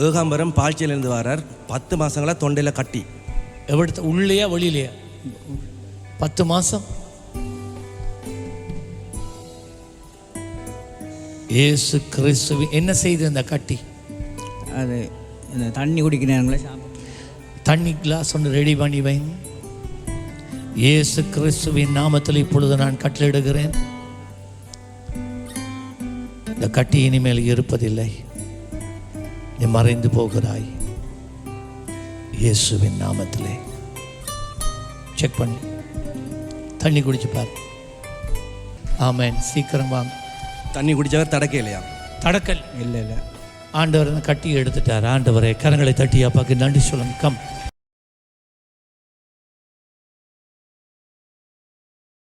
ஏகாம்பரம் பாய்ச்சலேருந்து வரார். 10 மாதங்களாக தொண்டையில் கட்டி. எவ்வளோ உள்ளேயா வெளியிலையா? 10 மாதம். இயேசு கிறிஸ்துவி என்ன செய்து அந்த கட்டி? அது இந்த தண்ணி குடிக்கிறாங்களே, தண்ணி கிளாஸ் ஒன்று ரெடி பண்ணி வைங்க. இயேசு கிறிஸ்துவின் நாமத்தில் இப்பொழுது நான் கட்டளையிடுகிறேன், இந்த கட்டி இனிமேல் இருப்பதில்லை, நீ மறைந்து போகிறாய் இயேசுவின் நாமத்திலே. செக் பண்ணி தண்ணி குடிச்சு பாரு. ஆமென். சீக்கிரம் வாங்க. தண்ணி குடித்தவர் தடக்க இல்லையா? தடக்கல் இல்லை இல்லை. ஆண்டவர் கட்டி எடுத்துட்டார். ஆண்டவரே, கரங்களை தட்டி அப்பாக்கு நன்றி சொல்லுங்க. கம்.